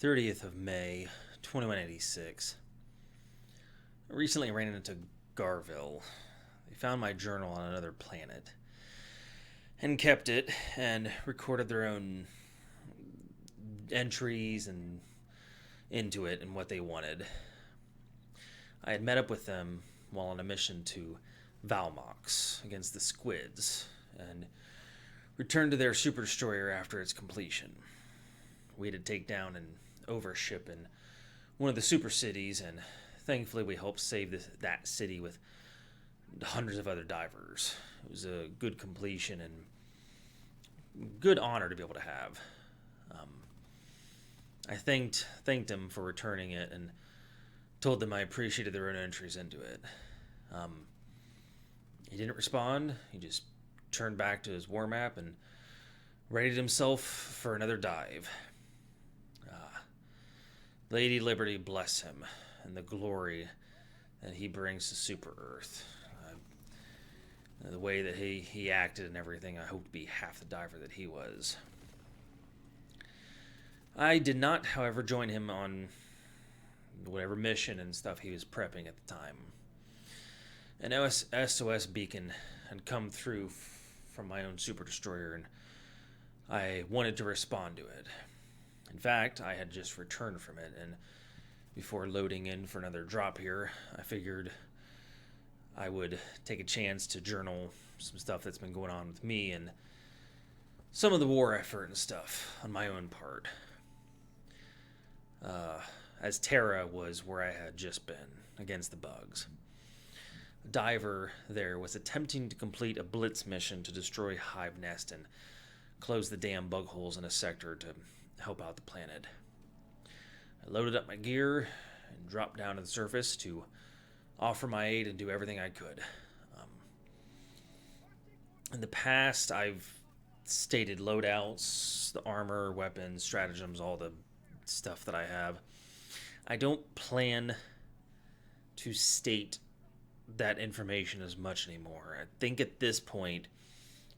30th of May, 2186. I recently ran into Garville. They found my journal on another planet and kept it and recorded their own entries and into it and what they wanted. I had met up with them while on a mission to Valmox against the Squids and returned to their super destroyer after its completion. We had to take down an overship in one of the super cities, and thankfully we helped save that city with hundreds of other divers. It was a good completion and good honor to be able to have. I thanked him for returning it and told them I appreciated their own entries into it. He didn't respond. He just turned back to his war map and readied himself for another dive. Lady Liberty bless him and the glory that he brings to Super Earth. The way that he acted and everything, I hope to be half the diver that he was. I did not, however, join him on whatever mission and stuff he was prepping at the time. An SOS beacon had come through from my own super destroyer, and I wanted to respond to it. In fact, I had just returned from it, and before loading in for another drop here, I figured I would take a chance to journal some stuff that's been going on with me and some of the war effort and stuff on my own part. As Terra was where I had just been, against the bugs. A diver there was attempting to complete a blitz mission to destroy Hive Nest and close the damn bug holes in a sector to help out the planet. I loaded up my gear and dropped down to the surface to offer my aid and do everything I could. In the past, I've stated loadouts, the armor, weapons, stratagems, all the stuff that I have. I don't plan to state that information as much anymore. I think at this point,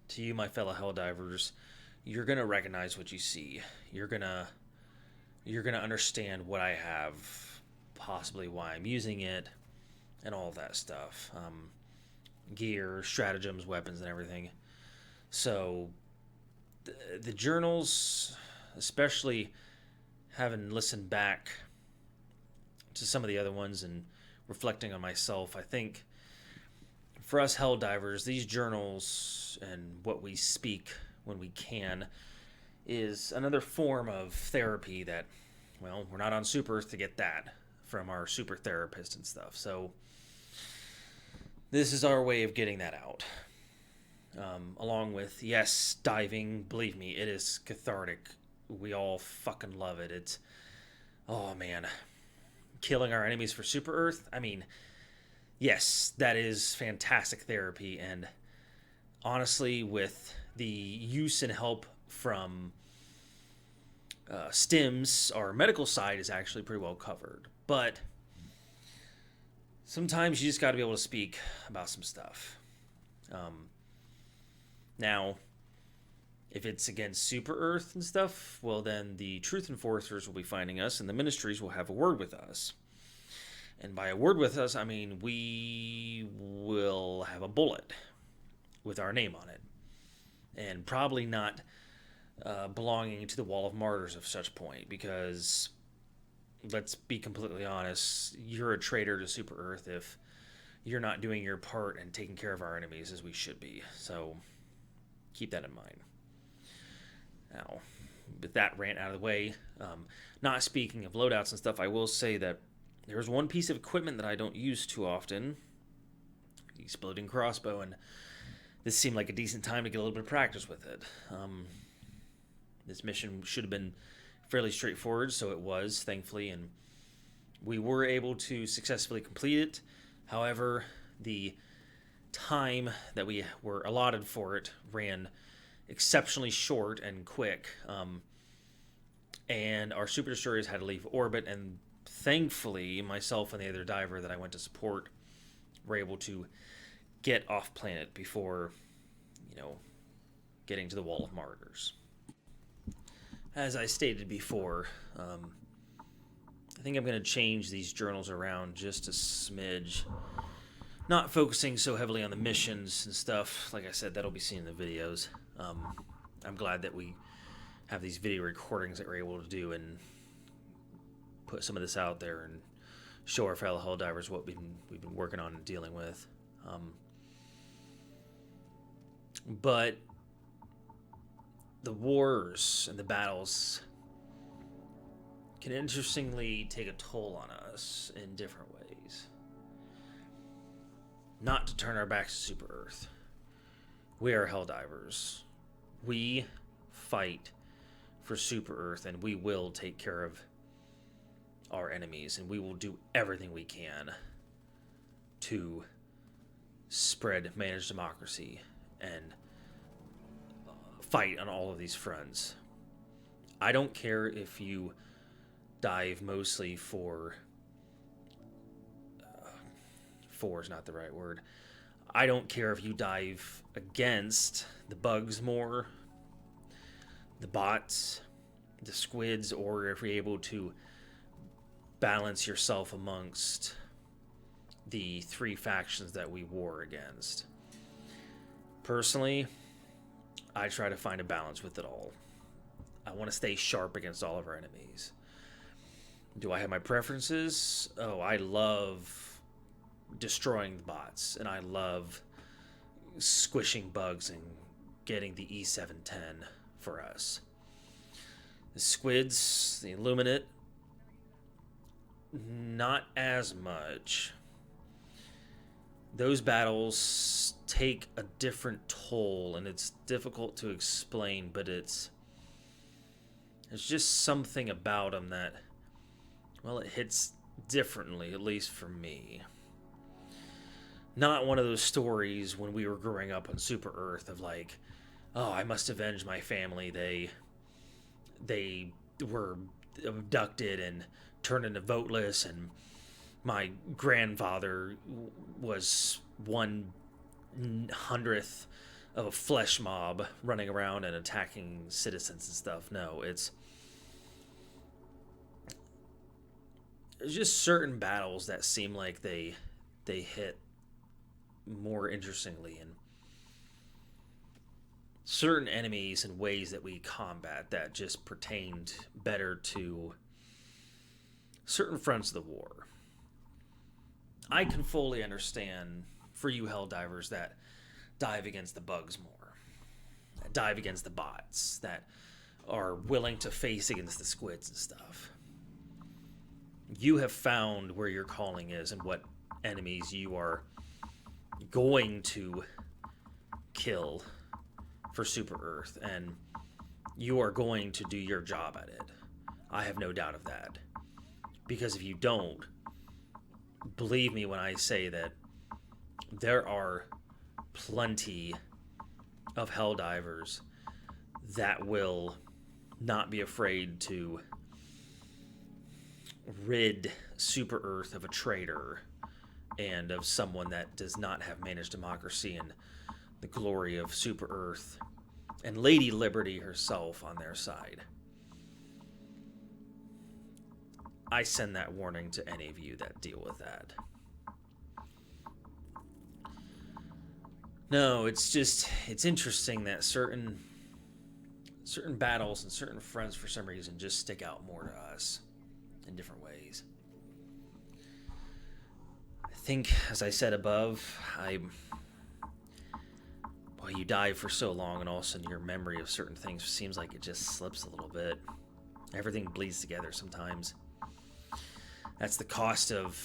to you, my fellow Helldivers, you're gonna recognize what you see. You're gonna understand what I have, possibly why I'm using it, and all that stuff. Gear, stratagems, weapons, and everything. So, the journals, especially having listened back to some of the other ones and reflecting on myself, I think for us Helldivers, these journals and what we speak when we can is another form of therapy that, well, we're not on Super Earth to get that from our super therapist and stuff. So this is our way of getting that out. Along with, yes, diving, believe me, it is cathartic. We all fucking love it. It's, oh man, killing our enemies for Super Earth. I mean, yes, that is fantastic therapy, and honestly, with the use and help from stims, our medical side is actually pretty well covered. But sometimes you just got to be able to speak about some stuff. Now, if it's against Super Earth and stuff, well then the Truth Enforcers will be finding us, and the Ministries will have a word with us. And by a word with us, I mean we will have a bullet with our name on it. And probably not belonging to the Wall of Martyrs of such point, because, let's be completely honest, you're a traitor to Super Earth if you're not doing your part and taking care of our enemies as we should be. So, keep that in mind. Now, with that rant out of the way, not speaking of loadouts and stuff, I will say that there's one piece of equipment that I don't use too often, the exploding crossbow, and this seemed like a decent time to get a little bit of practice with it. This mission should have been fairly straightforward, so it was, thankfully, and we were able to successfully complete it. However, the time that we were allotted for it ran exceptionally short and quick, and our super destroyers had to leave orbit, and thankfully myself and the other diver that I went to support were able to get off planet before, getting to the Wall of Martyrs. As I stated before, think I'm going to change these journals around just a smidge. Not focusing so heavily on the missions and stuff. Like I said, that'll be seen in the videos. I'm glad that we have these video recordings that we're able to do and put some of this out there and show our fellow Helldivers what we've been working on and dealing with. But the wars and the battles can interestingly take a toll on us in different ways. Not to turn our backs to Super Earth. We are Helldivers. We fight for Super Earth, and we will take care of our enemies, and we will do everything we can to spread managed democracy and fight on all of these fronts. I don't care if you dive mostly for is not the right word. I don't care if you dive against the bugs more, the bots, the squids, or if you're able to balance yourself amongst the three factions that we war against. Personally, I try to find a balance with it all. I want to stay sharp against all of our enemies. Do I have my preferences? Oh, I love destroying the bots, and I love squishing bugs and getting the E710 for us. The squids, the Illuminate, not as much. Those battles take a different toll, and it's difficult to explain, but it's just something about them that, well, it hits differently, at least for me. Not one of those stories when we were growing up on Super Earth of like, oh, I must avenge my family. They were abducted and turned into voteless, and my grandfather was 1/100th of a flesh mob running around and attacking citizens and stuff. No, it's just certain battles that seem like they hit more interestingly, and certain enemies and ways that we combat that just pertained better to certain fronts of the war. I can fully understand for you Helldivers that dive against the bugs more, that dive against the bots, that are willing to face against the squids and stuff. You have found where your calling is and what enemies you are going to kill for Super Earth, and you are going to do your job at it. I have no doubt of that. Because if you don't, believe me when I say that there are plenty of Helldivers that will not be afraid to rid Super Earth of a traitor and of someone that does not have managed democracy and the glory of Super Earth and Lady Liberty herself on their side. I send that warning to any of you that deal with that. No, it's interesting that certain battles and certain fronts for some reason just stick out more to us in different ways. I think, as I said above, you dive for so long and all of a sudden your memory of certain things seems like it just slips a little bit. Everything bleeds together sometimes. That's the cost of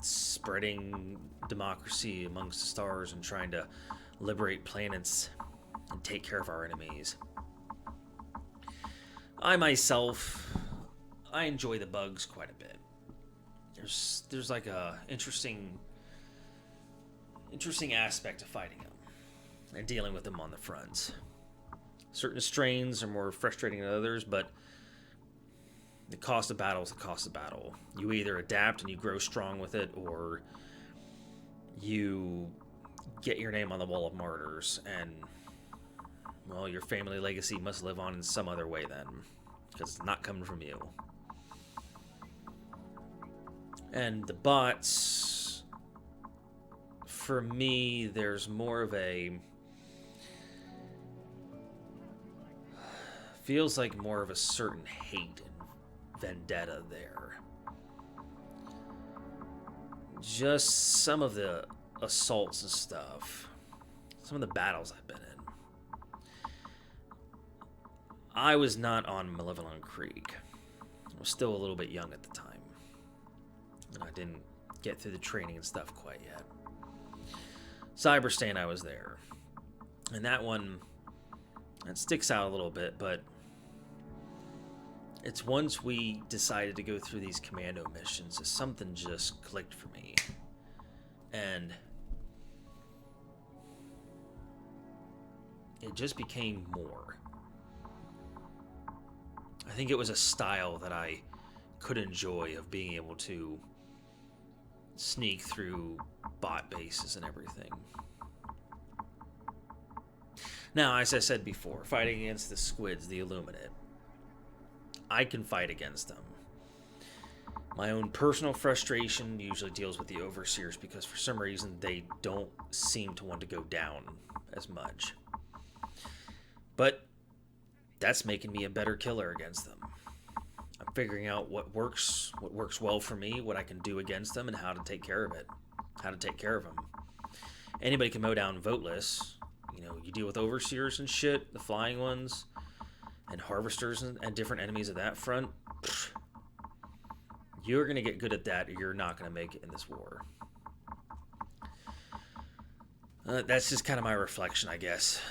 spreading democracy amongst the stars and trying to liberate planets and take care of our enemies. I myself, I enjoy the bugs quite a bit. There's like a interesting aspect to fighting them and dealing with them on the fronts. Certain strains are more frustrating than others, but the cost of battle is the cost of battle. You either adapt and you grow strong with it, or you get your name on the wall of martyrs, and, well, your family legacy must live on in some other way then, because it's not coming from you. And the bots, for me, there's more of a... feels like more of a certain hate and vendetta there. Just some of the assaults and stuff. Some of the battles I've been in. I was not on Malevolent Creek. I was still a little bit young at the time. And I didn't get through the training and stuff quite yet. Cyberstain, I was there. And that one, that sticks out a little bit, but it's once we decided to go through these commando missions that something just clicked for me. And it just became more. I think it was a style that I could enjoy, of being able to sneak through bot bases and everything. Now, as I said before, fighting against the squids, the Illuminate, I can fight against them. My own personal frustration usually deals with the Overseers, because for some reason they don't seem to want to go down as much. But that's making me a better killer against them. I'm figuring out what works well for me, what I can do against them, and how to take care of it. How to take care of them. Anybody can mow down Voteless. You know, you deal with Overseers and shit, the flying ones, and Harvesters and different enemies of that front. You're going to get good at that, or you're not going to make it in this war. That's just kind of my reflection, I guess.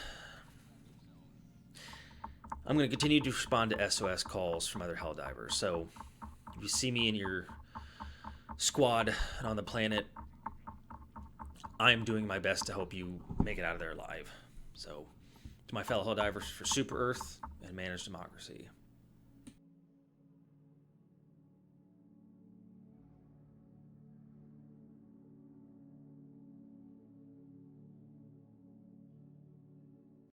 I'm going to continue to respond to SOS calls from other Helldivers. So if you see me in your squad and on the planet, I'm doing my best to help you make it out of there alive. So to my fellow Helldivers, for Super Earth and Managed Democracy.